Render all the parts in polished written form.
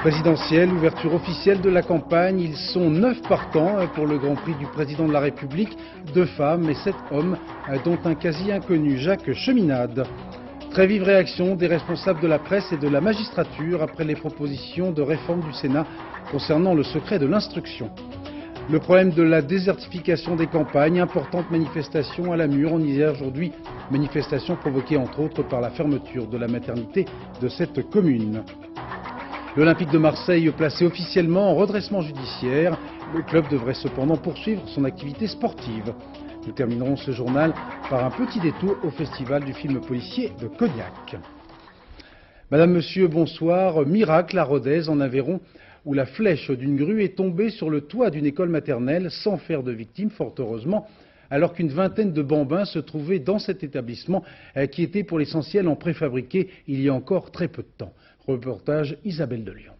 Présidentielle, ouverture officielle de la campagne. Ils sont 9 partants pour le Grand Prix du Président de la République. 2 femmes et 7 hommes, dont un quasi inconnu, Jacques Cheminade. Très vive réaction des responsables de la presse et de la magistrature après les propositions de réforme du Sénat concernant le secret de l'instruction. Le problème de la désertification des campagnes, importante manifestation à la Mure en Isère aujourd'hui, manifestation provoquée entre autres par la fermeture de la maternité de cette commune. L'Olympique de Marseille placé officiellement en redressement judiciaire. Le club devrait cependant poursuivre son activité sportive. Nous terminerons ce journal par un petit détour au festival du film policier de Cognac. Madame, Monsieur, bonsoir. Miracle à Rodez, en Aveyron, où la flèche d'une grue est tombée sur le toit d'une école maternelle sans faire de victimes, fort heureusement, alors qu'une vingtaine de bambins se trouvaient dans cet établissement qui était pour l'essentiel en préfabriqué il y a encore très peu de temps. Reportage Isabelle de Lyon.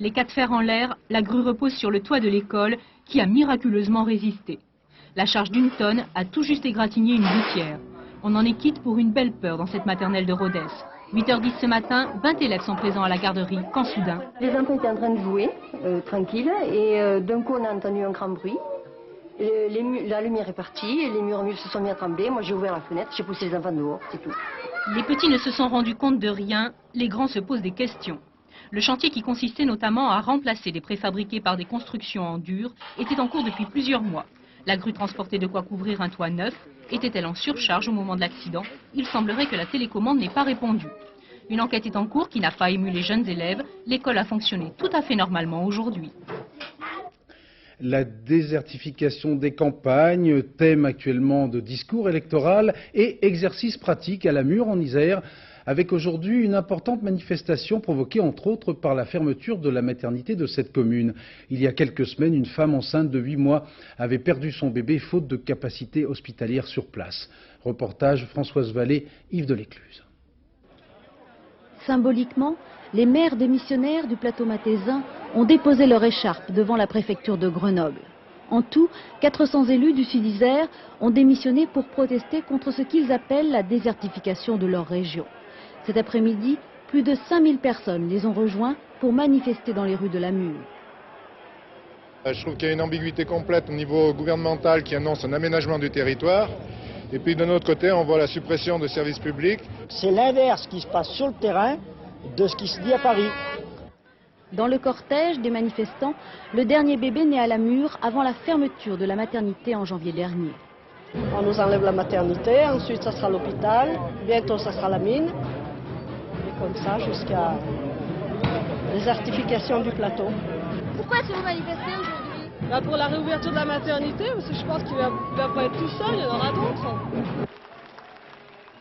Les 4 fers en l'air, la grue repose sur le toit de l'école qui a miraculeusement résisté. La charge d'1 tonne a tout juste égratigné une gouttière. On en est quitte pour une belle peur dans cette maternelle de Rodez. 8h10 ce matin, 20 élèves sont présents à la garderie quand soudain... Les enfants étaient en train de jouer, tranquilles, et d'un coup on a entendu un grand bruit. La lumière est partie, et les murs se sont mis à trembler. Moi j'ai ouvert la fenêtre, j'ai poussé les enfants dehors, c'est tout. Les petits ne se sont rendus compte de rien, les grands se posent des questions. Le chantier qui consistait notamment à remplacer des préfabriqués par des constructions en dur était en cours depuis plusieurs mois. La grue transportait de quoi couvrir un toit neuf. Était-elle en surcharge au moment de l'accident? Il semblerait que la télécommande n'ait pas répondu. Une enquête est en cours qui n'a pas ému les jeunes élèves. L'école a fonctionné tout à fait normalement aujourd'hui. La désertification des campagnes, thème actuellement de discours électoral et exercice pratique à la Mure en Isère, avec aujourd'hui une importante manifestation provoquée entre autres par la fermeture de la maternité de cette commune. Il y a quelques semaines, une femme enceinte de 8 mois avait perdu son bébé faute de capacité hospitalière sur place. Reportage Françoise Vallée, Yves de l'Écluse. Symboliquement, les maires démissionnaires du plateau mathésin ont déposé leur écharpe devant la préfecture de Grenoble. En tout, 400 élus du Sud-Isère ont démissionné pour protester contre ce qu'ils appellent la désertification de leur région. Cet après-midi, plus de 5000 personnes les ont rejoints pour manifester dans les rues de la Mure. Je trouve qu'il y a une ambiguïté complète au niveau gouvernemental qui annonce un aménagement du territoire. Et puis d'un autre côté, on voit la suppression de services publics. C'est l'inverse qui se passe sur le terrain de ce qui se dit à Paris. Dans le cortège des manifestants, le dernier bébé né à la Mure avant la fermeture de la maternité en janvier dernier. On nous enlève la maternité, ensuite ça sera l'hôpital, bientôt ça sera la mine. Et comme ça jusqu'à la désertification du plateau. Pourquoi est-ce que vous manifestez aujourd'hui? Pour la réouverture de la maternité, parce que je pense qu'il ne va pas être tout seul, il y en aura d'autres.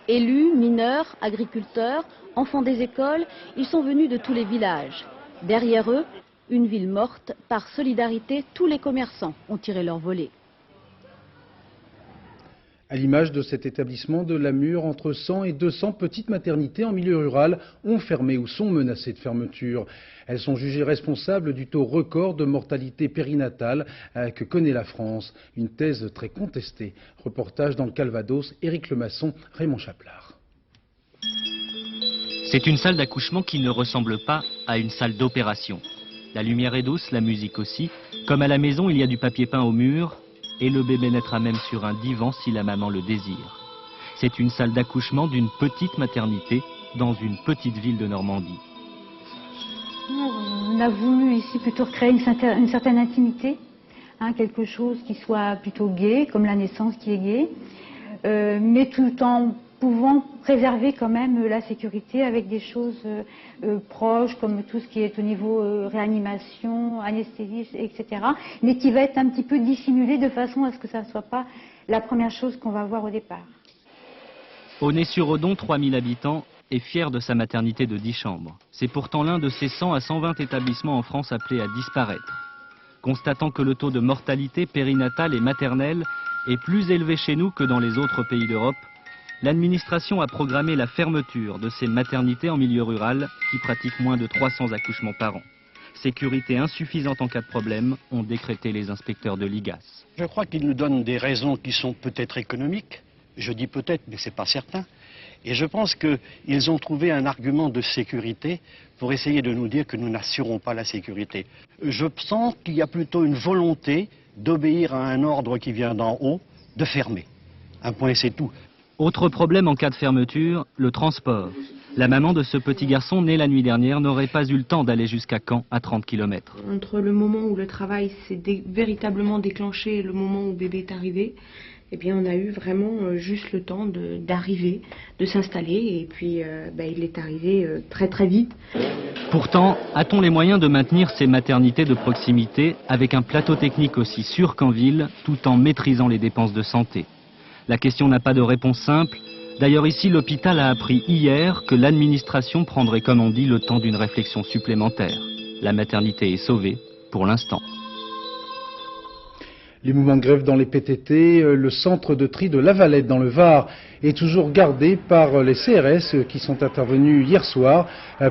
Élus, mineurs, agriculteurs, enfants des écoles, ils sont venus de tous les villages. Derrière eux, une ville morte. Par solidarité, tous les commerçants ont tiré leur volet. À l'image de cet établissement de la Mure, entre 100 et 200 petites maternités en milieu rural ont fermé ou sont menacées de fermeture. Elles sont jugées responsables du taux record de mortalité périnatale que connaît la France. Une thèse très contestée. Reportage dans le Calvados, Éric Lemasson, Raymond Chaplard. C'est une salle d'accouchement qui ne ressemble pas à une salle d'opération. La lumière est douce, la musique aussi. Comme à la maison, il y a du papier peint au mur. Et le bébé naîtra même sur un divan si la maman le désire. C'est une salle d'accouchement d'une petite maternité dans une petite ville de Normandie. On a voulu ici plutôt créer une certaine intimité, quelque chose qui soit plutôt gai, comme la naissance qui est gai, mais tout en pouvant préserver quand même la sécurité avec des choses proches, comme tout ce qui est au niveau réanimation, anesthésie, etc. Mais qui va être un petit peu dissimulé de façon à ce que ça ne soit pas la première chose qu'on va voir au départ. Aunay-sur-Odon, 3000 habitants, est fier de sa maternité de 10 chambres. C'est pourtant l'un de ces 100 à 120 établissements en France appelés à disparaître. Constatant que le taux de mortalité périnatale et maternelle est plus élevé chez nous que dans les autres pays d'Europe, l'administration a programmé la fermeture de ces maternités en milieu rural qui pratiquent moins de 300 accouchements par an. Sécurité insuffisante en cas de problème, ont décrété les inspecteurs de l'IGAS. Je crois qu'ils nous donnent des raisons qui sont peut-être économiques, je dis peut-être mais c'est pas certain, Et je pense qu'ils ont trouvé un argument de sécurité pour essayer de nous dire que nous n'assurons pas la sécurité. Je sens qu'il y a plutôt une volonté d'obéir à un ordre qui vient d'en haut, de fermer. Un point, c'est tout. Autre problème en cas de fermeture, le transport. La maman de ce petit garçon né la nuit dernière n'aurait pas eu le temps d'aller jusqu'à Caen à 30 km. Entre le moment où le travail s'est véritablement déclenché et le moment où bébé est arrivé, eh bien, on a eu vraiment juste le temps d'arriver, de s'installer, et puis il est arrivé très très vite. Pourtant, a-t-on les moyens de maintenir ces maternités de proximité avec un plateau technique aussi sûr qu'en ville, tout en maîtrisant les dépenses de santé? La question n'a pas de réponse simple. D'ailleurs ici, l'hôpital a appris hier que l'administration prendrait, comme on dit, le temps d'une réflexion supplémentaire. La maternité est sauvée, pour l'instant. Les mouvements de grève dans les PTT, le centre de tri de Lavalette dans le Var est toujours gardé par les CRS qui sont intervenus hier soir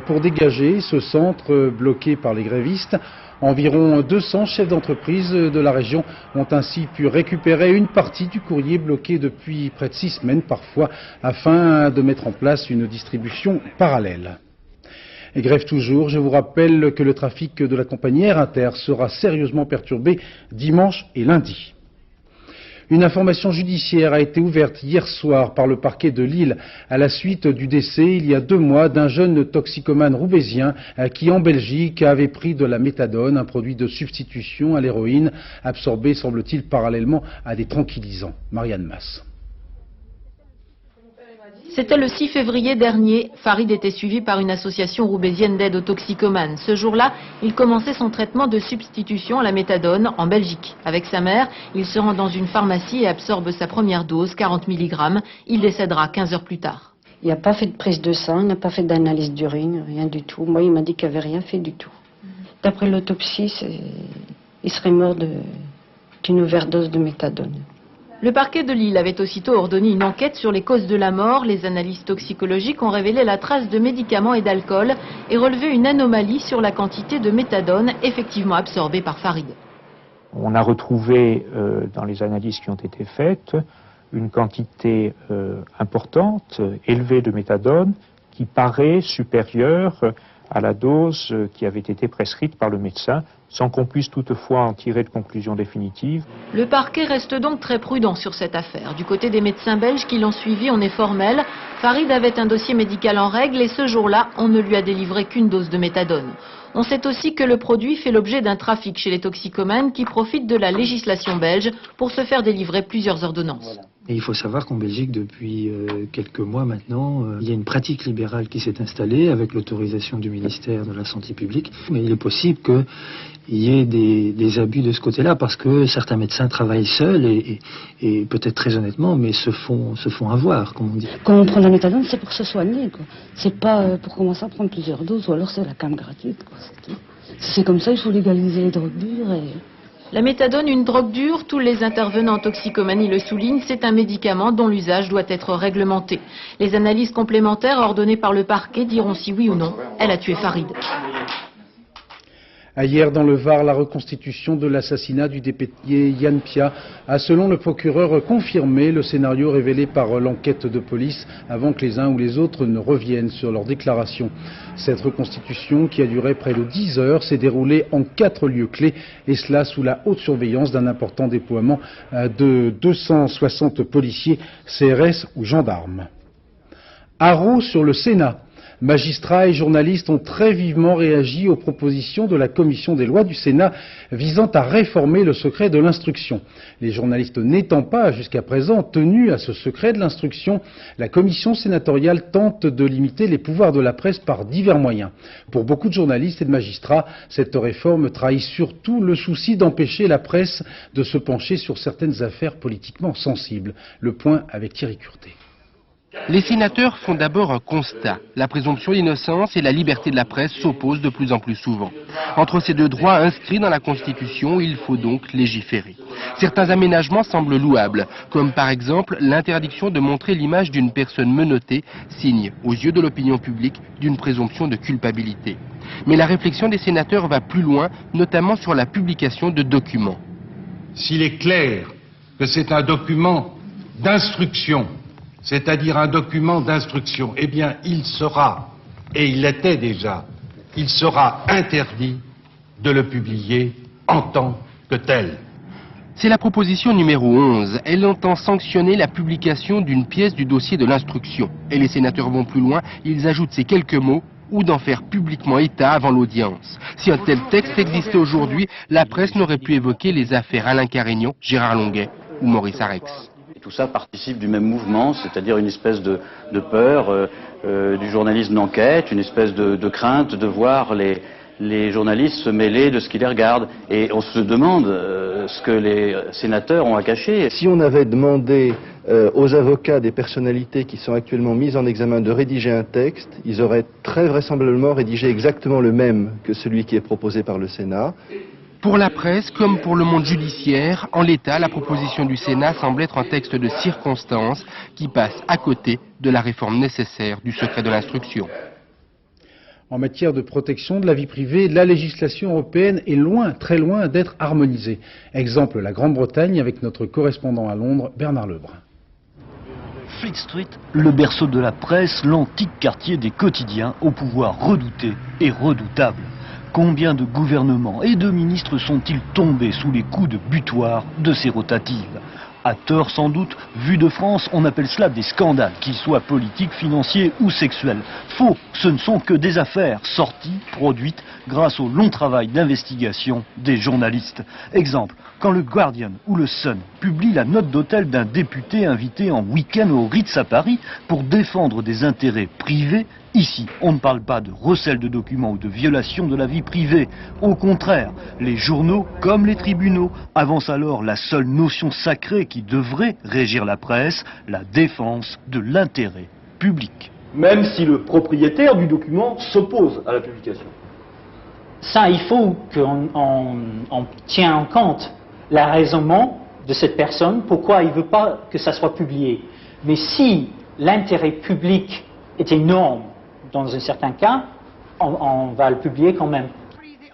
pour dégager ce centre bloqué par les grévistes. Environ 200 chefs d'entreprise de la région ont ainsi pu récupérer une partie du courrier bloqué depuis près de 6 semaines parfois afin de mettre en place une distribution parallèle. Et grève toujours, je vous rappelle que le trafic de la compagnie Air Inter sera sérieusement perturbé dimanche et lundi. Une information judiciaire a été ouverte hier soir par le parquet de Lille à la suite du décès il y a 2 mois d'un jeune toxicomane roubaisien qui en Belgique avait pris de la méthadone, un produit de substitution à l'héroïne absorbé semble-t-il parallèlement à des tranquillisants. Marianne Masse. C'était le 6 février dernier. Farid était suivi par une association roubaisienne d'aide aux toxicomanes. Ce jour-là, il commençait son traitement de substitution à la méthadone en Belgique. Avec sa mère, il se rend dans une pharmacie et absorbe sa première dose, 40 mg. Il décédera 15 heures plus tard. Il n'a pas fait de prise de sang, il n'a pas fait d'analyse d'urine, rien du tout. Moi, il m'a dit qu'il n'avait rien fait du tout. D'après l'autopsie, il serait mort d'une overdose de méthadone. Le parquet de Lille avait aussitôt ordonné une enquête sur les causes de la mort. Les analyses toxicologiques ont révélé la trace de médicaments et d'alcool et relevé une anomalie sur la quantité de méthadone effectivement absorbée par Farid. On a retrouvé dans les analyses qui ont été faites une quantité importante, élevée de méthadone qui paraît supérieure à la dose qui avait été prescrite par le médecin, sans qu'on puisse toutefois en tirer de conclusion définitive. Le parquet reste donc très prudent sur cette affaire. Du côté des médecins belges qui l'ont suivi, on est formel. Farid avait un dossier médical en règle et ce jour-là, on ne lui a délivré qu'une dose de méthadone. On sait aussi que le produit fait l'objet d'un trafic chez les toxicomanes qui profitent de la législation belge pour se faire délivrer plusieurs ordonnances. Voilà. Et il faut savoir qu'en Belgique, depuis quelques mois maintenant, il y a une pratique libérale qui s'est installée avec l'autorisation du ministère de la Santé publique. Mais il est possible qu'il y ait des abus de ce côté-là parce que certains médecins travaillent seuls et peut-être très honnêtement, mais se font avoir, comme on dit. Quand on prend la méthadone, c'est pour se soigner, quoi. C'est pas pour commencer à prendre plusieurs doses ou alors c'est la cam gratuite, quoi. Si c'est comme ça, il faut légaliser les drogues dures et... La méthadone, une drogue dure, tous les intervenants en toxicomanie le soulignent, c'est un médicament dont l'usage doit être réglementé. Les analyses complémentaires ordonnées par le parquet diront si oui ou non elle a tué Farid. Hier, dans le Var, la reconstitution de l'assassinat du député Yann Pia a, selon le procureur, confirmé le scénario révélé par l'enquête de police avant que les uns ou les autres ne reviennent sur leurs déclarations. Cette reconstitution, qui a duré près de 10 heures, s'est déroulée en 4 lieux clés, et cela sous la haute surveillance d'un important déploiement de 260 policiers, CRS ou gendarmes. Haro sur le Sénat. Magistrats et journalistes ont très vivement réagi aux propositions de la commission des lois du Sénat visant à réformer le secret de l'instruction. Les journalistes n'étant pas jusqu'à présent tenus à ce secret de l'instruction, la commission sénatoriale tente de limiter les pouvoirs de la presse par divers moyens. Pour beaucoup de journalistes et de magistrats, cette réforme trahit surtout le souci d'empêcher la presse de se pencher sur certaines affaires politiquement sensibles. Le point avec Thierry Curté. Les sénateurs font d'abord un constat. La présomption d'innocence et la liberté de la presse s'opposent de plus en plus souvent. Entre ces deux droits inscrits dans la Constitution, il faut donc légiférer. Certains aménagements semblent louables, comme par exemple l'interdiction de montrer l'image d'une personne menottée, signe, aux yeux de l'opinion publique, d'une présomption de culpabilité. Mais la réflexion des sénateurs va plus loin, notamment sur la publication de documents. S'il est clair que c'est un document d'instruction, c'est-à-dire un document d'instruction, eh bien, il sera, et il l'était déjà, il sera interdit de le publier en tant que tel. C'est la proposition numéro 11. Elle entend sanctionner la publication d'une pièce du dossier de l'instruction. Et les sénateurs vont plus loin, ils ajoutent ces quelques mots ou d'en faire publiquement état avant l'audience. Si un tel texte existait aujourd'hui, la presse n'aurait pu évoquer les affaires Alain Carignan, Gérard Longuet ou Maurice Arex. Tout ça participe du même mouvement, c'est-à-dire une espèce de peur du journalisme d'enquête, une espèce de crainte de voir les journalistes se mêler de ce qui les regarde. Et on se demande ce que les sénateurs ont à cacher. Si on avait demandé aux avocats des personnalités qui sont actuellement mises en examen de rédiger un texte, ils auraient très vraisemblablement rédigé exactement le même que celui qui est proposé par le Sénat. Pour la presse, comme pour le monde judiciaire, en l'état, la proposition du Sénat semble être un texte de circonstance qui passe à côté de la réforme nécessaire du secret de l'instruction. En matière de protection de la vie privée, la législation européenne est loin, très loin d'être harmonisée. Exemple, la Grande-Bretagne avec notre correspondant à Londres, Bernard Lebrun. Fleet Street, le berceau de la presse, l'antique quartier des quotidiens au pouvoir redouté et redoutable. Combien de gouvernements et de ministres sont-ils tombés sous les coups de butoir de ces rotatives? À tort sans doute, vu de France, on appelle cela des scandales, qu'ils soient politiques, financiers ou sexuels. Faux, ce ne sont que des affaires sorties, produites, grâce au long travail d'investigation des journalistes. Exemple, quand le Guardian ou le Sun publient la note d'hôtel d'un député invité en week-end au Ritz à Paris pour défendre des intérêts privés, ici, on ne parle pas de recel de documents ou de violation de la vie privée. Au contraire, les journaux, comme les tribunaux, avancent alors la seule notion sacrée qui devrait régir la presse, la défense de l'intérêt public. Même si le propriétaire du document s'oppose à la publication. Ça, il faut qu'on tienne en compte le raisonnement de cette personne, pourquoi il ne veut pas que ça soit publié. Mais si l'intérêt public est énorme, dans un certain cas, on va le publier quand même.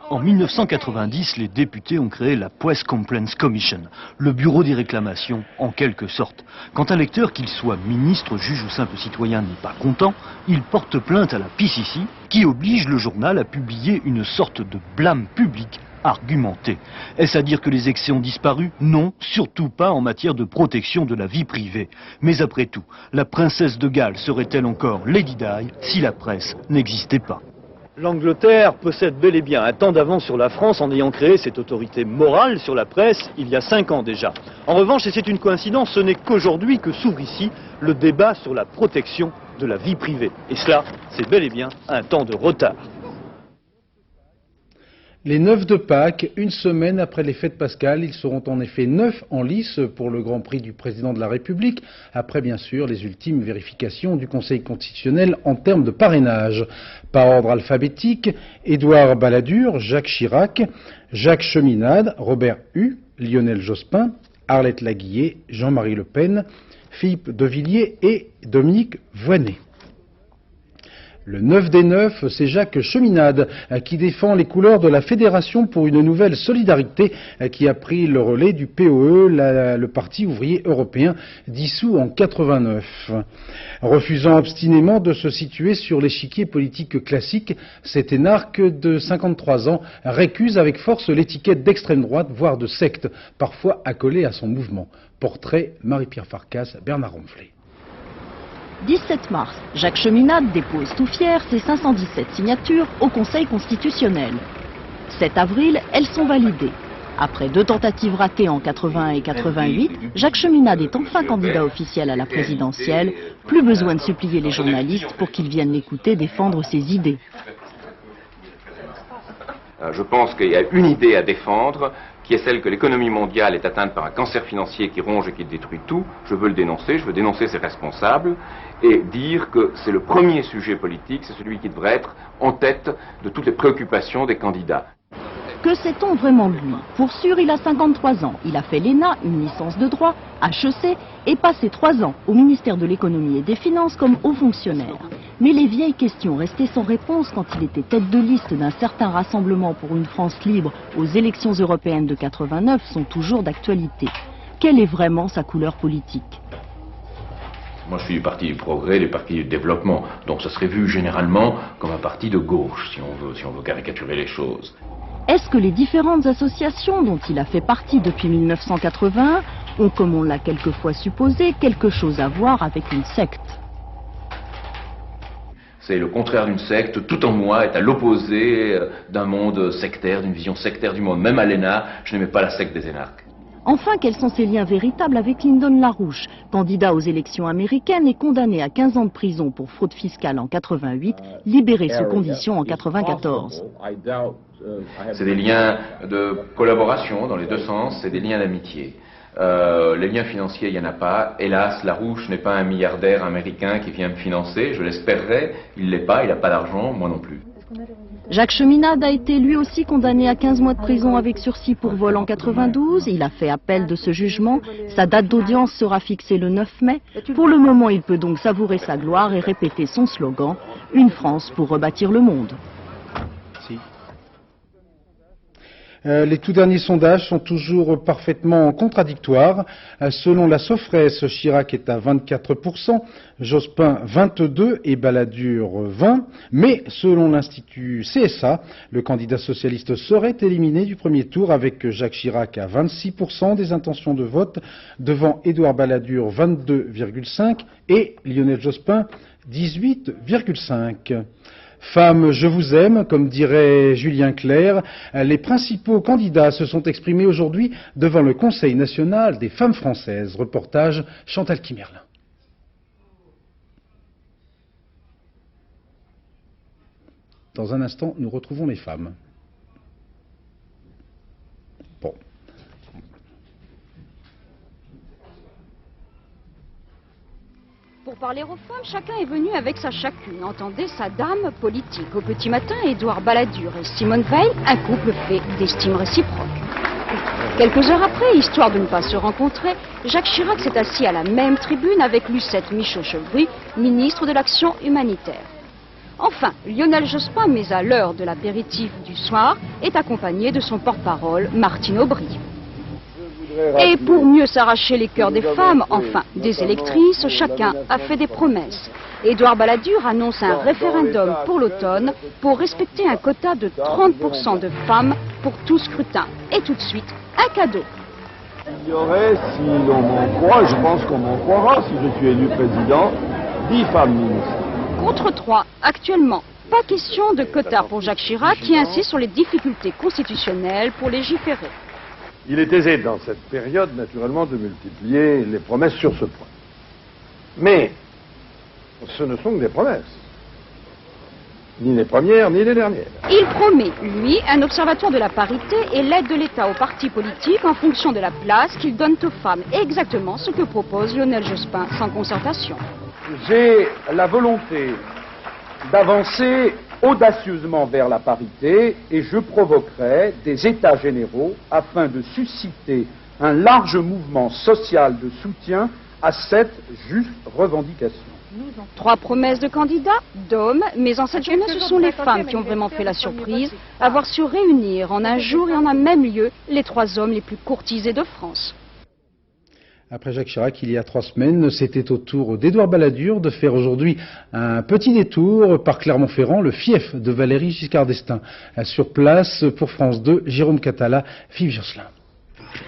En 1990, les députés ont créé la Press Complaints Commission, le bureau des réclamations en quelque sorte. Quand un lecteur, qu'il soit ministre, juge ou simple citoyen, n'est pas content, il porte plainte à la PCC qui oblige le journal à publier une sorte de blâme public argumenté. Est-ce à dire que les excès ont disparu? Non, surtout pas en matière de protection de la vie privée. Mais après tout, la princesse de Galles serait-elle encore Lady Di si la presse n'existait pas? L'Angleterre possède bel et bien un temps d'avance sur la France en ayant créé cette autorité morale sur la presse il y a 5 ans déjà. En revanche, et c'est une coïncidence, ce n'est qu'aujourd'hui que s'ouvre ici le débat sur la protection de la vie privée. Et cela, c'est bel et bien un temps de retard. Les 9 de Pâques, une semaine après les fêtes pascales, ils seront en effet 9 en lice pour le Grand Prix du Président de la République, après bien sûr les ultimes vérifications du Conseil constitutionnel en termes de parrainage. Par ordre alphabétique, Édouard Balladur, Jacques Chirac, Jacques Cheminade, Robert Hue, Lionel Jospin, Arlette Laguillet, Jean-Marie Le Pen, Philippe de Villiers et Dominique Voynet. Le 9 des 9, c'est Jacques Cheminade qui défend les couleurs de la Fédération pour une nouvelle solidarité qui a pris le relais du POE, le Parti ouvrier européen, dissous en 89. Refusant obstinément de se situer sur l'échiquier politique classique, cet énarque de 53 ans récuse avec force l'étiquette d'extrême droite, voire de secte, parfois accolée à son mouvement. Portrait Marie-Pierre Farkas, Bernard Ronflet. 17 mars, Jacques Cheminade dépose tout fier ses 517 signatures au Conseil constitutionnel. 7 avril, elles sont validées. Après 2 tentatives ratées en 81 et 88, Jacques Cheminade est enfin candidat officiel à la présidentielle. Plus besoin de supplier les journalistes pour qu'ils viennent l'écouter défendre ses idées. Je pense qu'il y a une idée à défendre, qui est celle que l'économie mondiale est atteinte par un cancer financier qui ronge et qui détruit tout. Je veux le dénoncer, je veux dénoncer ses responsables et dire que c'est le premier sujet politique, c'est celui qui devrait être en tête de toutes les préoccupations des candidats. Que sait-on vraiment de lui? Pour sûr, il a 53 ans. Il a fait l'ENA, une licence de droit, HEC, et passé 3 ans au ministère de l'économie et des finances comme haut fonctionnaire. Mais les vieilles questions restées sans réponse quand il était tête de liste d'un certain rassemblement pour une France libre aux élections européennes de 89 sont toujours d'actualité. Quelle est vraiment sa couleur politique? Moi, je suis du parti du progrès, du parti du développement. Donc, ça serait vu généralement comme un parti de gauche, si on veut caricaturer les choses. Est-ce que les différentes associations dont il a fait partie depuis 1981 ont, comme on l'a quelquefois supposé, quelque chose à voir avec une secte? C'est le contraire d'une secte. Tout en moi est à l'opposé d'un monde sectaire, d'une vision sectaire du monde. Même à l'ENA, je n'aimais pas la secte des énarques. Enfin, quels sont ses liens véritables avec Lyndon LaRouche, candidat aux élections américaines et condamné à 15 ans de prison pour fraude fiscale en 88, libéré sous condition en 94. C'est des liens de collaboration dans les deux sens, c'est des liens d'amitié. Les liens financiers, il n'y en a pas. Hélas, LaRouche n'est pas un milliardaire américain qui vient me financer. Je l'espérerais. Il ne l'est pas, il n'a pas d'argent, moi non plus. Jacques Cheminade a été lui aussi condamné à 15 mois de prison avec sursis pour vol en 92. Il a fait appel de ce jugement. Sa date d'audience sera fixée le 9 mai. Pour le moment, il peut donc savourer sa gloire et répéter son slogan « Une France pour rebâtir le monde ». Les tout derniers sondages sont toujours parfaitement contradictoires. Selon la Sofres, Chirac est à 24%, Jospin 22% et Balladur 20%. Mais selon l'Institut CSA, le candidat socialiste serait éliminé du premier tour avec Jacques Chirac à 26% des intentions de vote, devant Édouard Balladur 22,5% et Lionel Jospin 18,5%. Femmes, je vous aime, comme dirait Julien Clerc. Les principaux candidats se sont exprimés aujourd'hui devant le Conseil national des femmes françaises. Reportage Chantal Kimerlin. Dans un instant, nous retrouvons les femmes. Bon. Pour parler aux femmes, chacun est venu avec sa chacune. Entendez sa dame politique. Au petit matin, Édouard Balladur et Simone Veil, un couple fait d'estime réciproque. Quelques heures après, histoire de ne pas se rencontrer, Jacques Chirac s'est assis à la même tribune avec Lucette Michaud-Chevry, ministre de l'Action humanitaire. Enfin, Lionel Jospin, mais à l'heure de l'apéritif du soir, est accompagné de son porte-parole, Martine Aubry. Et pour mieux s'arracher les cœurs des femmes, enfin des électrices, chacun a fait des promesses. Édouard Balladur annonce un référendum pour l'automne pour respecter un quota de 30% de femmes pour tout scrutin. Et tout de suite, un cadeau. Il y aurait, si l'on m'en croit, je pense qu'on m'en croira si je suis élu président, 10 femmes ministres. Contre 3, actuellement. Pas question de quota pour Jacques Chirac qui insiste sur les difficultés constitutionnelles pour légiférer. Il est aisé dans cette période, naturellement, de multiplier les promesses sur ce point. Mais ce ne sont que des promesses. Ni les premières, ni les dernières. Il promet, lui, un observatoire de la parité et l'aide de l'État aux partis politiques en fonction de la place qu'ils donnent aux femmes. Exactement ce que propose Lionel Jospin sans concertation. J'ai la volonté d'avancer audacieusement vers la parité et je provoquerai des états généraux afin de susciter un large mouvement social de soutien à cette juste revendication. 3 promesses de candidats, d'hommes, mais en cette journée, ce sont les femmes qui ont vraiment fait la surprise, avoir su réunir en un jour et en un même lieu les 3 hommes les plus courtisés de France. Après Jacques Chirac, il y a 3 semaines, c'était au tour d'Édouard Balladur de faire aujourd'hui un petit détour par Clermont-Ferrand, le fief de Valéry Giscard d'Estaing. Sur place, pour France 2, Jérôme Catala, Philippe Josselin.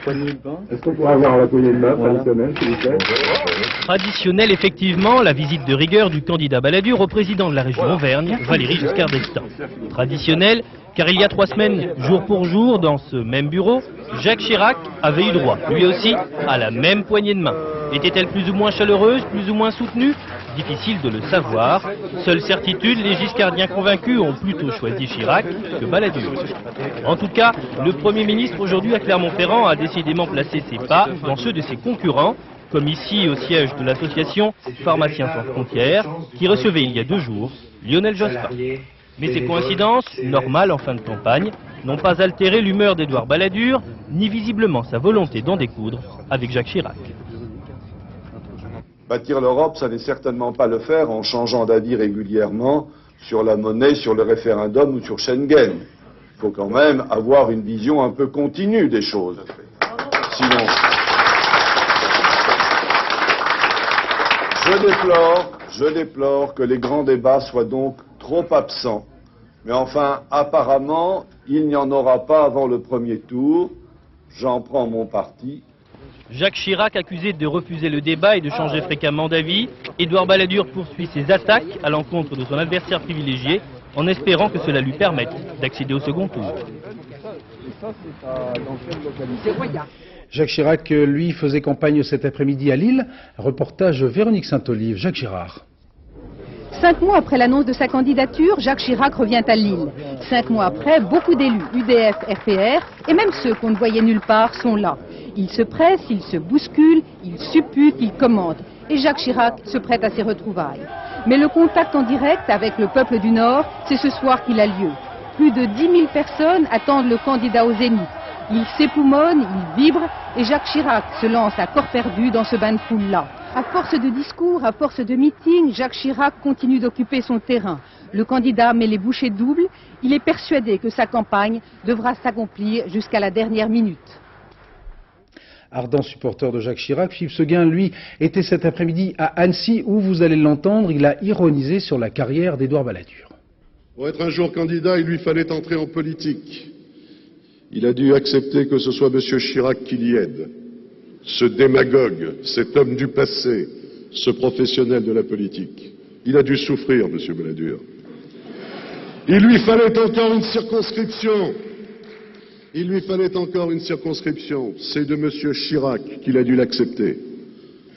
Est-ce qu'on pourrait avoir la poignée de main traditionnelle, s'il vous plaît ? Traditionnelle, effectivement, la visite de rigueur du candidat Balladur au président de la région Auvergne, Valéry Giscard d'Estaing. Traditionnelle, car il y a 3 semaines, jour pour jour, dans ce même bureau, Jacques Chirac avait eu droit, lui aussi, à la même poignée de main. Était-elle plus ou moins chaleureuse, plus ou moins soutenue ? Difficile de le savoir. Seule certitude, les giscardiens convaincus ont plutôt choisi Chirac que Balladur. En tout cas, le Premier ministre aujourd'hui à Clermont-Ferrand a décidément placé ses pas dans ceux de ses concurrents, comme ici au siège de l'association Pharmaciens sans frontières, qui recevait il y a 2 jours Lionel Jospin. Mais ces coïncidences, normales en fin de campagne, n'ont pas altéré l'humeur d'Édouard Balladur, ni visiblement sa volonté d'en découdre avec Jacques Chirac. Bâtir l'Europe, ça n'est certainement pas le faire en changeant d'avis régulièrement sur la monnaie, sur le référendum ou sur Schengen. Il faut quand même avoir une vision un peu continue des choses. Je déplore que les grands débats soient donc trop absents. Mais enfin, apparemment, il n'y en aura pas avant le premier tour. J'en prends mon parti. Jacques Chirac, accusé de refuser le débat et de changer fréquemment d'avis, Édouard Balladur poursuit ses attaques à l'encontre de son adversaire privilégié, en espérant que cela lui permette d'accéder au second tour. Jacques Chirac, lui, faisait campagne cet après-midi à Lille. Reportage Véronique Saint-Olive, Jacques Girard. 5 mois après l'annonce de sa candidature, Jacques Chirac revient à Lille. 5 mois après, beaucoup d'élus UDF, RPR et même ceux qu'on ne voyait nulle part sont là. Ils se pressent, ils se bousculent, ils supputent, ils commandent. Et Jacques Chirac se prête à ces retrouvailles. Mais le contact en direct avec le peuple du Nord, c'est ce soir qu'il a lieu. Plus de 10 000 personnes attendent le candidat au Zénith. Il s'époumonne, il vibre et Jacques Chirac se lance à corps perdu dans ce bain de foule-là. À force de discours, à force de meetings, Jacques Chirac continue d'occuper son terrain. Le candidat met les bouchées doubles. Il est persuadé que sa campagne devra s'accomplir jusqu'à la dernière minute. Ardent supporter de Jacques Chirac, Philippe Séguin, lui, était cet après-midi à Annecy où, vous allez l'entendre, il a ironisé sur la carrière d'Édouard Balladur. Pour être un jour candidat, il lui fallait entrer en politique. Il a dû accepter que ce soit M. Chirac qui l'y aide. Ce démagogue, cet homme du passé, ce professionnel de la politique. Il a dû souffrir, M. Balladur. Il lui fallait encore une circonscription. Il lui fallait encore une circonscription. C'est de M. Chirac qu'il a dû l'accepter.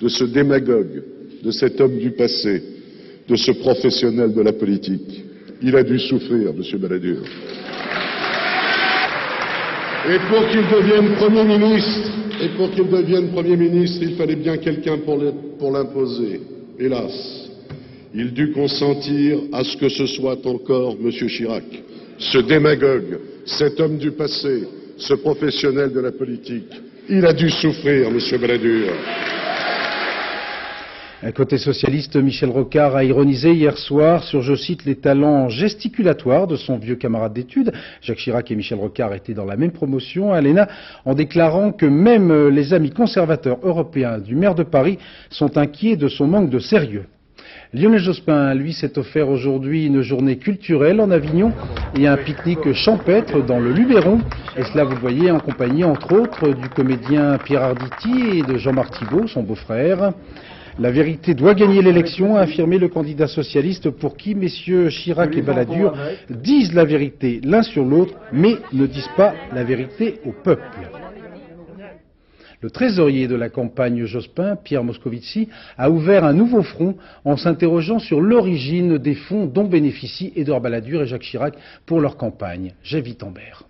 De ce démagogue, de cet homme du passé, de ce professionnel de la politique. Il a dû souffrir, M. Balladur. Et pour qu'il devienne Premier ministre, il fallait bien quelqu'un pour l'imposer. Hélas, il dut consentir à ce que ce soit encore M. Chirac, ce démagogue, cet homme du passé, ce professionnel de la politique. Il a dû souffrir, M. Balladur. Côté socialiste, Michel Rocard a ironisé hier soir sur, je cite, les talents gesticulatoires de son vieux camarade d'études. Jacques Chirac et Michel Rocard étaient dans la même promotion à l'ENA, en déclarant que même les amis conservateurs européens du maire de Paris sont inquiets de son manque de sérieux. Lionel Jospin, lui, s'est offert aujourd'hui une journée culturelle en Avignon et un pique-nique champêtre dans le Luberon. Et cela, vous le voyez, en compagnie, entre autres, du comédien Pierre Arditi et de Jean-Marc Thibault, son beau-frère. La vérité doit gagner l'élection, a affirmé le candidat socialiste pour qui messieurs Chirac et Balladur disent la vérité l'un sur l'autre, mais ne disent pas la vérité au peuple. Le trésorier de la campagne Jospin, Pierre Moscovici, a ouvert un nouveau front en s'interrogeant sur l'origine des fonds dont bénéficient Édouard Balladur et Jacques Chirac pour leur campagne. J'ai Wittenberg.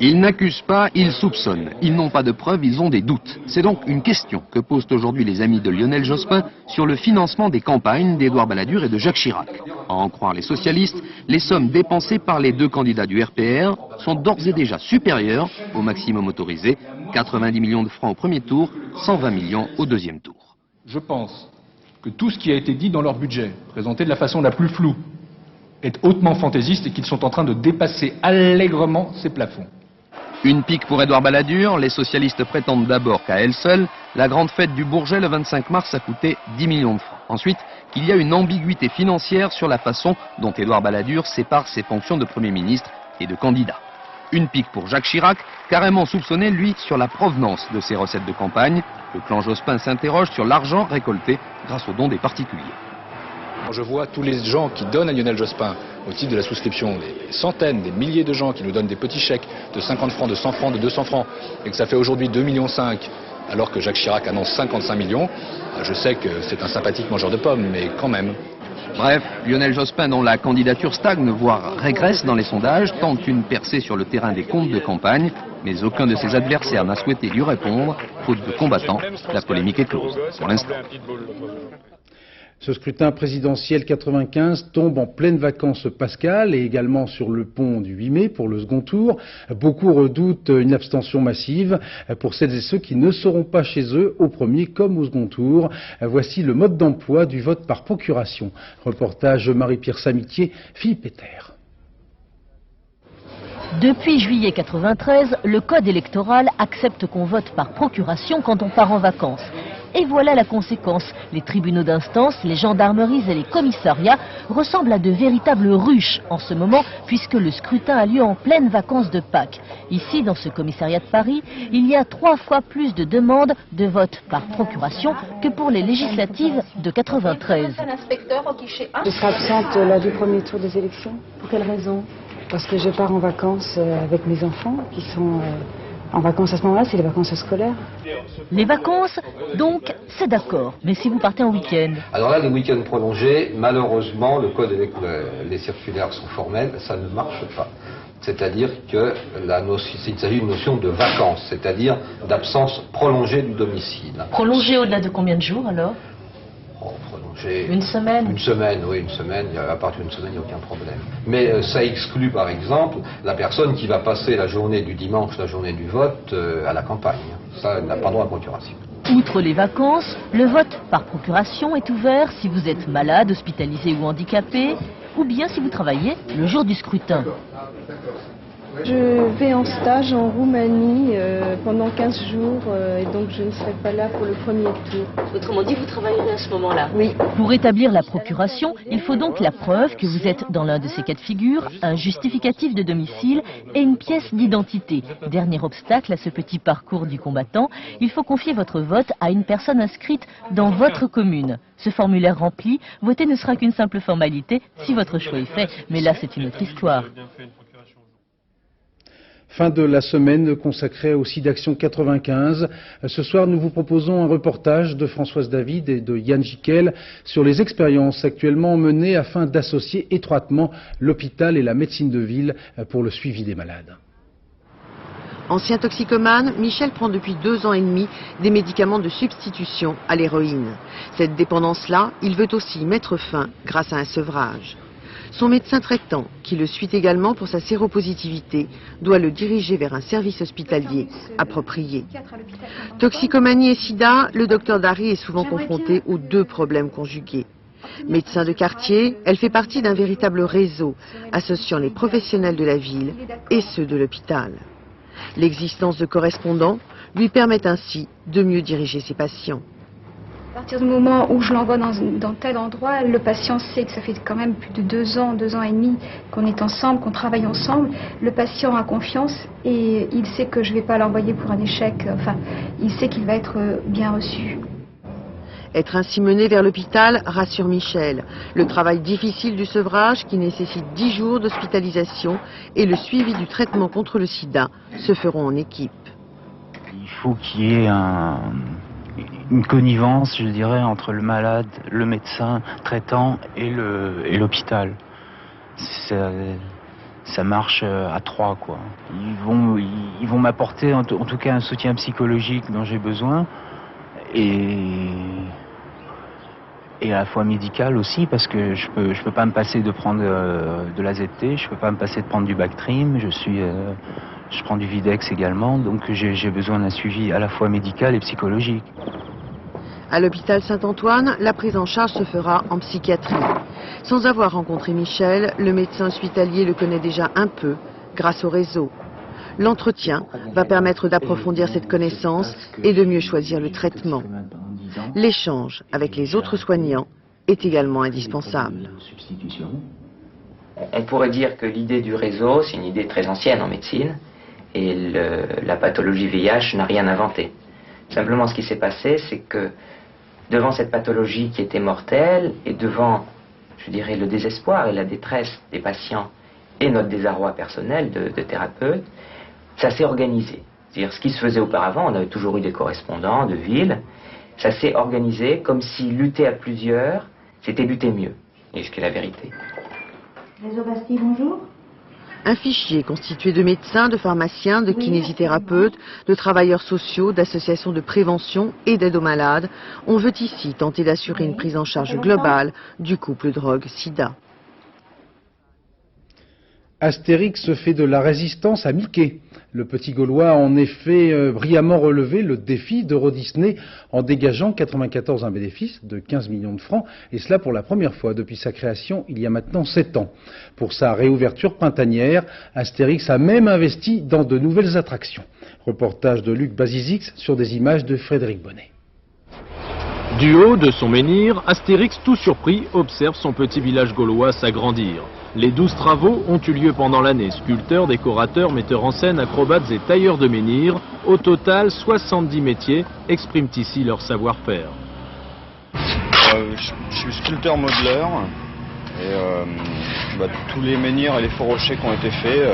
Ils n'accusent pas, ils soupçonnent. Ils n'ont pas de preuves, ils ont des doutes. C'est donc une question que posent aujourd'hui les amis de Lionel Jospin sur le financement des campagnes d'Édouard Balladur et de Jacques Chirac. À en croire les socialistes, les sommes dépensées par les deux candidats du RPR sont d'ores et déjà supérieures au maximum autorisé, 90 millions de francs au premier tour, 120 millions au deuxième tour. Je pense que tout ce qui a été dit dans leur budget, présenté de la façon la plus floue, est hautement fantaisiste et qu'ils sont en train de dépasser allègrement ces plafonds. Une pique pour Édouard Balladur, les socialistes prétendent d'abord qu'à elle seule, la grande fête du Bourget le 25 mars a coûté 10 millions de francs. Ensuite, qu'il y a une ambiguïté financière sur la façon dont Édouard Balladur sépare ses fonctions de Premier ministre et de candidat. Une pique pour Jacques Chirac, carrément soupçonné, lui, sur la provenance de ses recettes de campagne. Le clan Jospin s'interroge sur l'argent récolté grâce aux dons des particuliers. Quand je vois tous les gens qui donnent à Lionel Jospin au titre de la souscription, des centaines, des milliers de gens qui nous donnent des petits chèques de 50 francs, de 100 francs, de 200 francs, et que ça fait aujourd'hui 2,5 millions, alors que Jacques Chirac annonce 55 millions, je sais que c'est un sympathique mangeur de pommes, mais quand même. Bref, Lionel Jospin, dont la candidature stagne, voire régresse dans les sondages, tente une percée sur le terrain des comptes de campagne, mais aucun de ses adversaires n'a souhaité lui répondre. Faute de combattants, la polémique est close, pour l'instant. Ce scrutin présidentiel 95 tombe en pleine vacances pascales et également sur le pont du 8 mai pour le second tour. Beaucoup redoutent une abstention massive pour celles et ceux qui ne seront pas chez eux au premier comme au second tour. Voici le mode d'emploi du vote par procuration. Reportage Marie-Pierre Samitier, Philippe Peter. Depuis juillet 93, le code électoral accepte qu'on vote par procuration quand on part en vacances. Et voilà la conséquence. Les tribunaux d'instance, les gendarmeries et les commissariats ressemblent à de véritables ruches en ce moment, puisque le scrutin a lieu en pleine vacances de Pâques. Ici, dans ce commissariat de Paris, il y a 3 fois plus de demandes de vote par procuration que pour les législatives de 93. Je serai absente lors du premier tour des élections. Pour quelle raison? Parce que je pars en vacances avec mes enfants qui sont en vacances à ce moment-là, c'est les vacances scolaires. Les vacances, donc, c'est d'accord. Mais si vous partez en week-end? Alors là, les week-ends prolongés, malheureusement, le code avec les circulaires sont formels, ça ne marche pas. C'est-à-dire qu'il s'agit d'une notion de vacances, c'est-à-dire d'absence prolongée du domicile. Prolongée au-delà de combien de jours alors? Une semaine? Une semaine, oui, une semaine. À partir d'une semaine, il n'y a aucun problème. Mais ça exclut, par exemple, la personne qui va passer la journée du dimanche, la journée du vote, à la campagne. Ça, elle n'a pas droit à procuration. Outre les vacances, le vote par procuration est ouvert si vous êtes malade, hospitalisé ou handicapé, ou bien si vous travaillez le jour du scrutin. Je vais en stage en Roumanie pendant 15 jours et donc je ne serai pas là pour le premier tour. Autrement dit, vous travaillerez à ce moment-là? Oui. Pour établir la procuration, il faut donc la preuve que vous êtes dans l'un de ces cas de figure, un justificatif de domicile et une pièce d'identité. Dernier obstacle à ce petit parcours du combattant, il faut confier votre vote à une personne inscrite dans votre commune. Ce formulaire rempli, voter ne sera qu'une simple formalité si votre choix est fait. Mais là, c'est une autre histoire. Fin de la semaine consacrée au SIDAction 95. Ce soir, nous vous proposons un reportage de Françoise David et de Yann Jiquel sur les expériences actuellement menées afin d'associer étroitement l'hôpital et la médecine de ville pour le suivi des malades. Ancien toxicomane, Michel prend depuis 2 ans et demi des médicaments de substitution à l'héroïne. Cette dépendance-là, il veut aussi mettre fin grâce à un sevrage. Son médecin traitant, qui le suit également pour sa séropositivité, doit le diriger vers un service hospitalier approprié. Toxicomanie et sida, le docteur Dari est souvent confronté aux 2 problèmes conjugués. Médecin de quartier, elle fait partie d'un véritable réseau associant les professionnels de la ville et ceux de l'hôpital. L'existence de correspondants lui permet ainsi de mieux diriger ses patients. À partir du moment où je l'envoie dans tel endroit, le patient sait que ça fait quand même plus de 2 ans, 2 ans et demi qu'on est ensemble, qu'on travaille ensemble. Le patient a confiance et il sait que je ne vais pas l'envoyer pour un échec. Enfin, il sait qu'il va être bien reçu. Être ainsi mené vers l'hôpital rassure Michel. Le travail difficile du sevrage, qui nécessite 10 jours d'hospitalisation, et le suivi du traitement contre le sida se feront en équipe. Il faut qu'il y ait une connivence, je dirais, entre le malade, le médecin traitant et l'hôpital. Ça marche à 3, quoi. Ils vont m'apporter en tout cas un soutien psychologique dont j'ai besoin et à la fois médical aussi, parce que je peux pas me passer de prendre de la ZT, je peux pas me passer de prendre du Bactrim, je prends du Videx également, donc j'ai besoin d'un suivi à la fois médical et psychologique. À l'hôpital Saint-Antoine, la prise en charge se fera en psychiatrie. Sans avoir rencontré Michel, le médecin hospitalier le connaît déjà un peu grâce au réseau. L'entretien va permettre d'approfondir cette connaissance et de mieux choisir le traitement. L'échange avec les autres soignants est également indispensable. On pourrait dire que l'idée du réseau, c'est une idée très ancienne en médecine, et la pathologie VIH n'a rien inventé. Simplement, ce qui s'est passé, c'est que devant cette pathologie qui était mortelle, et devant, je dirais, le désespoir et la détresse des patients, et notre désarroi personnel de thérapeute, ça s'est organisé. C'est-à-dire, ce qui se faisait auparavant, on avait toujours eu des correspondants de ville, ça s'est organisé comme si lutter à plusieurs, c'était lutter mieux. Et ce qui est la vérité. Réseau Bastille, bonjour. Un fichier constitué de médecins, de pharmaciens, de kinésithérapeutes, de travailleurs sociaux, d'associations de prévention et d'aide aux malades. On veut ici tenter d'assurer une prise en charge globale du couple drogue-sida. Astérix fait de la résistance à Mickey. Le petit Gaulois a en effet brillamment relevé le défi d'Euro Disney en dégageant 94 un bénéfice de 15 millions de francs, et cela pour la première fois depuis sa création il y a maintenant 7 ans. Pour sa réouverture printanière, Astérix a même investi dans de nouvelles attractions. Reportage de Luc Bazizix sur des images de Frédéric Bonnet. Du haut de son menhir, Astérix, tout surpris, observe son petit village gaulois s'agrandir. Les 12 travaux ont eu lieu pendant l'année. Sculpteurs, décorateurs, metteurs en scène, acrobates et tailleurs de menhirs. Au total, 70 métiers expriment ici leur savoir-faire. Je suis sculpteur modeleur et tous les menhirs et les faux rochers qui ont été faits,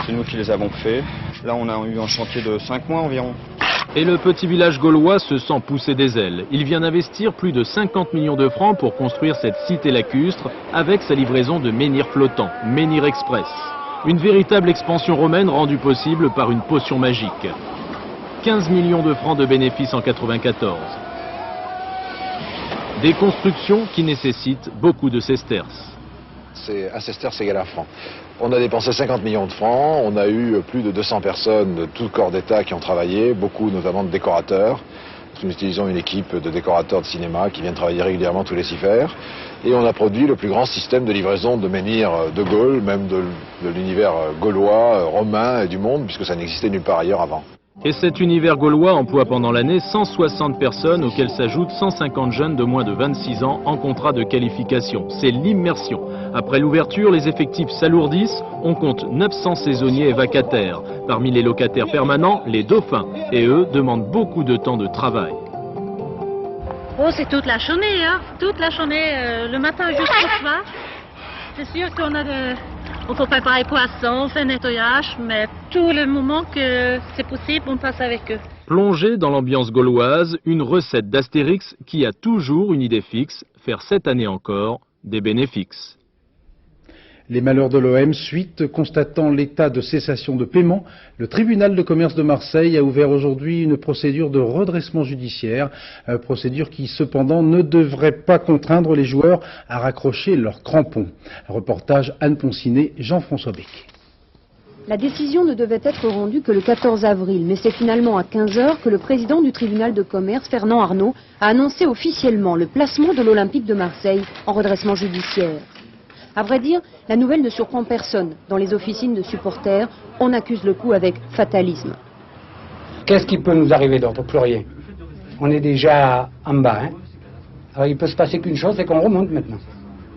c'est nous qui les avons faits. Là, on a eu un chantier de 5 mois environ. Et le petit village gaulois se sent pousser des ailes. Il vient d'investir plus de 50 millions de francs pour construire cette cité lacustre avec sa livraison de menhirs flottants, Menhir Express. Une véritable expansion romaine rendue possible par une potion magique. 15 millions de francs de bénéfices en 1994. Des constructions qui nécessitent beaucoup de sesterces. Un sesterce égale un franc. On a dépensé 50 millions de francs, on a eu plus de 200 personnes de tout corps d'État qui ont travaillé, beaucoup notamment de décorateurs. Nous utilisons une équipe de décorateurs de cinéma qui viennent travailler régulièrement tous les 6 fers. Et on a produit le plus grand système de livraison de menhirs de Gaulle, même de l'univers gaulois, romain et du monde, puisque ça n'existait nulle part ailleurs avant. Et cet univers gaulois emploie pendant l'année 160 personnes auxquelles s'ajoutent 150 jeunes de moins de 26 ans en contrat de qualification. C'est l'immersion. Après l'ouverture, les effectifs s'alourdissent. On compte 900 saisonniers et vacataires. Parmi les locataires permanents, les dauphins. Et eux demandent beaucoup de temps de travail. Oh, c'est toute la journée, hein. Toute la journée, le matin jusqu'au soir. C'est sûr qu'on a on faut préparer poissons, on fait nettoyage, mais tout le moment que c'est possible, on passe avec eux. Plongé dans l'ambiance gauloise, une recette d'Astérix qui a toujours une idée fixe, faire cette année encore des bénéfices. Les malheurs de l'OM, suite constatant l'état de cessation de paiement, le tribunal de commerce de Marseille a ouvert aujourd'hui une procédure de redressement judiciaire, procédure qui cependant ne devrait pas contraindre les joueurs à raccrocher leurs crampons. Reportage Anne Poncinet, Jean-François Bec. La décision ne devait être rendue que le 14 avril, mais c'est finalement à 15 h que le président du tribunal de commerce, Fernand Arnault, a annoncé officiellement le placement de l'Olympique de Marseille en redressement judiciaire. À vrai dire, la nouvelle ne surprend personne. Dans les officines de supporters, on accuse le coup avec fatalisme. Qu'est-ce qui peut nous arriver d'autre? Plus rien. On est déjà en bas. Alors il peut se passer qu'une chose, c'est qu'on remonte maintenant.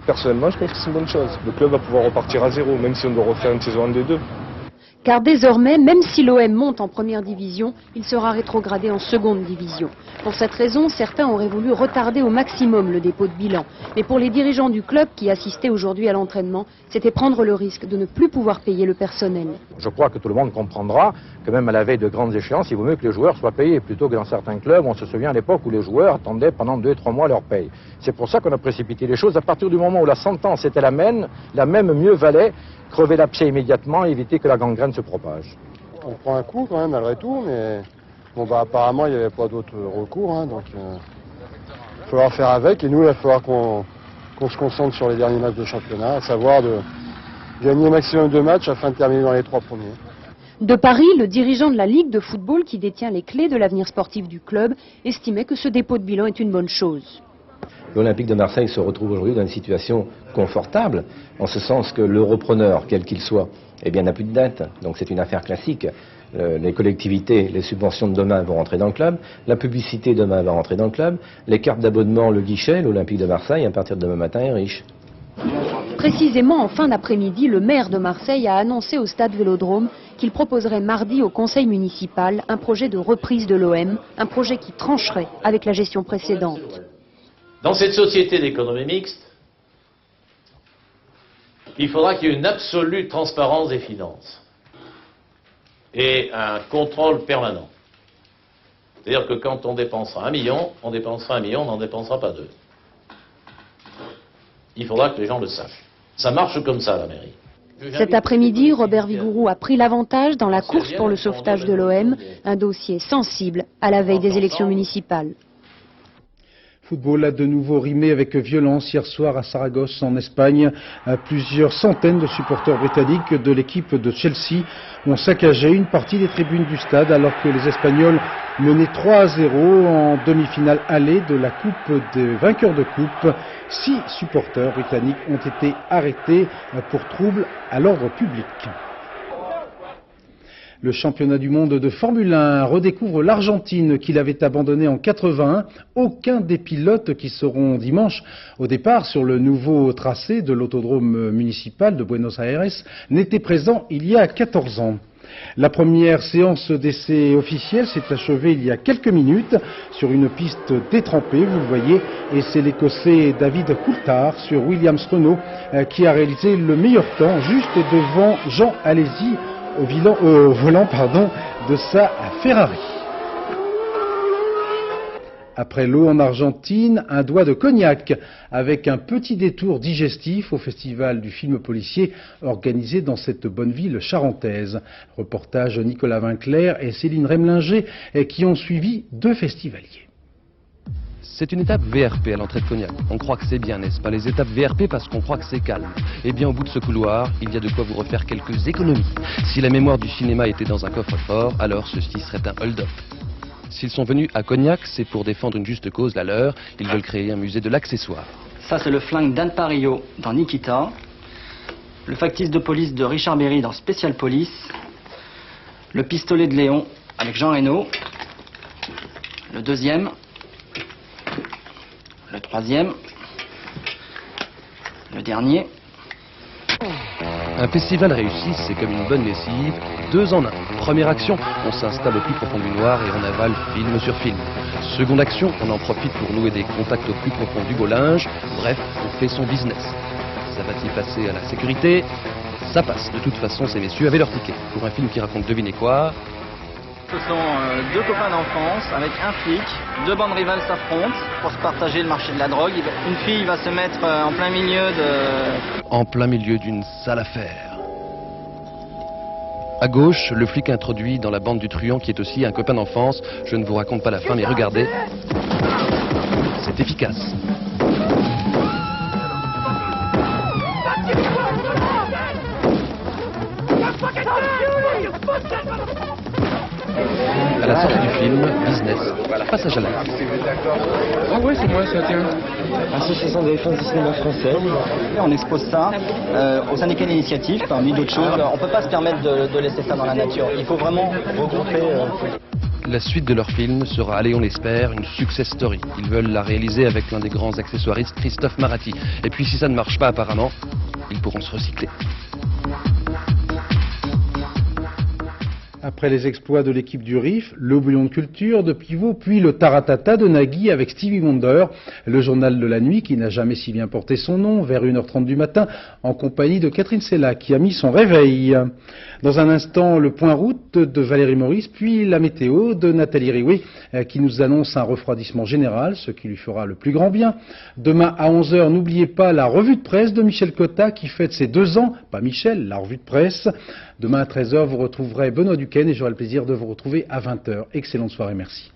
Personnellement, je pense que c'est une bonne chose. Le club va pouvoir repartir à zéro, même si on doit refaire une saison en D2. Car désormais, même si l'OM monte en première division, il sera rétrogradé en seconde division. Pour cette raison, certains auraient voulu retarder au maximum le dépôt de bilan. Mais pour les dirigeants du club qui assistaient aujourd'hui à l'entraînement, c'était prendre le risque de ne plus pouvoir payer le personnel. Je crois que tout le monde comprendra que même à la veille de grandes échéances, il vaut mieux que les joueurs soient payés, plutôt que dans certains clubs, on se souvient à l'époque où les joueurs attendaient pendant 2-3 mois leur paye. C'est pour ça qu'on a précipité les choses. À partir du moment où la sentence était la même, mieux valait crever l'abcès immédiatement et éviter que la gangrène se propage. On prend un coup quand même malgré tout, mais bon, apparemment il n'y avait pas d'autre recours, donc il faudra faire avec. Et nous, il va falloir qu'on se concentre sur les derniers matchs de championnat, à savoir de gagner maximum de matchs afin de terminer dans les 3 premiers. De Paris, le dirigeant de la Ligue de football qui détient les clés de l'avenir sportif du club estimait que ce dépôt de bilan est une bonne chose. L'Olympique de Marseille se retrouve aujourd'hui dans une situation confortable, en ce sens que le repreneur, quel qu'il soit, n'a plus de dette. Donc c'est une affaire classique. Les collectivités, les subventions de demain vont rentrer dans le club, la publicité demain va rentrer dans le club, les cartes d'abonnement, le guichet, l'Olympique de Marseille, à partir de demain matin, est riche. Précisément en fin d'après-midi, le maire de Marseille a annoncé au stade Vélodrome qu'il proposerait mardi au conseil municipal un projet de reprise de l'OM, un projet qui trancherait avec la gestion précédente. Dans cette société d'économie mixte, il faudra qu'il y ait une absolue transparence des finances et un contrôle permanent. C'est-à-dire que quand on dépensera 1 million, on dépensera 1 million, on n'en dépensera pas 2. Il faudra que les gens le sachent. Ça marche comme ça, la mairie. Cet après-midi, Robert Vigouroux a pris l'avantage dans la course pour le sauvetage de l'OM, un dossier sensible à la veille des élections municipales. Football a de nouveau rimé avec violence hier soir à Saragosse en Espagne. Plusieurs centaines de supporters britanniques de l'équipe de Chelsea ont saccagé une partie des tribunes du stade alors que les Espagnols menaient 3-0 en demi-finale allée de la Coupe des vainqueurs de coupe. 6 supporters britanniques ont été arrêtés pour trouble à l'ordre public. Le championnat du monde de Formule 1 redécouvre l'Argentine qu'il avait abandonnée en 81. Aucun des pilotes qui seront dimanche au départ sur le nouveau tracé de l'autodrome municipal de Buenos Aires n'était présent il y a 14 ans. La première séance d'essai officielle s'est achevée il y a quelques minutes sur une piste détrempée, vous le voyez, et c'est l'Écossais David Coulthard sur Williams Renault qui a réalisé le meilleur temps juste devant Jean Alesi au volant de sa Ferrari. Après l'eau en Argentine, un doigt de cognac avec un petit détour digestif au festival du film policier organisé dans cette bonne ville charentaise. Reportage Nicolas Vinclair et Céline Remlinger qui ont suivi 2 festivaliers. C'est une étape VRP à l'entrée de Cognac. On croit que c'est bien, n'est-ce pas? Les étapes VRP parce qu'on croit que c'est calme. Eh bien, au bout de ce couloir, il y a de quoi vous refaire quelques économies. Si la mémoire du cinéma était dans un coffre-fort, alors ceci serait un hold-up. S'ils sont venus à Cognac, c'est pour défendre une juste cause, la leur. Ils veulent créer un musée de l'accessoire. Ça, c'est le flingue d'Anne Parillo dans Nikita. Le factice de police de Richard Berry dans Special Police. Le pistolet de Léon avec Jean Reno. Le deuxième. Le troisième. Le dernier. Un festival réussi, c'est comme une bonne lessive, 2 en 1. Première action, on s'installe au plus profond du noir et on avale film sur film. Seconde action, on en profite pour nouer des contacts au plus profond du beau linge. Bref, on fait son business. Ça va-t-il passer à la sécurité? Ça passe. De toute façon, ces messieurs avaient leur ticket. Pour un film qui raconte devinez quoi? Ce sont 2 copains d'enfance avec un flic. 2 bandes rivales s'affrontent pour se partager le marché de la drogue. Une fille va se mettre en plein milieu d'une sale affaire. À gauche, le flic introduit dans la bande du truand qui est aussi un copain d'enfance. Je ne vous raconte pas la fin, mais regardez. C'est efficace. À la sortie du film, business, passage à l'acte. Ah ouais, c'est moi ça, tiens. Association de défense du cinéma français. On expose ça au syndicat d'initiative, parmi d'autres choses. On ne peut pas se permettre de laisser ça dans la nature. Il faut vraiment regrouper. La suite de leur film sera, allez on l'espère, une success story. Ils veulent la réaliser avec l'un des grands accessoiristes, Christophe Maratti. Et puis si ça ne marche pas apparemment, ils pourront se recycler. Après les exploits de l'équipe du RIF, le bouillon de culture de Pivot, puis le taratata de Nagui avec Stevie Wonder, le journal de la nuit qui n'a jamais si bien porté son nom, vers 1h30 du matin, en compagnie de Catherine Sella qui a mis son réveil. Dans un instant, le point route de Valérie Maurice, puis la météo de Nathalie Rioué qui nous annonce un refroidissement général, ce qui lui fera le plus grand bien. Demain à 11h, n'oubliez pas la revue de presse de Michel Cotta qui fête ses 2 ans, pas Michel, la revue de presse. Demain à 13h, vous retrouverez Benoît Duquesne et j'aurai le plaisir de vous retrouver à 20h. Excellente soirée, merci.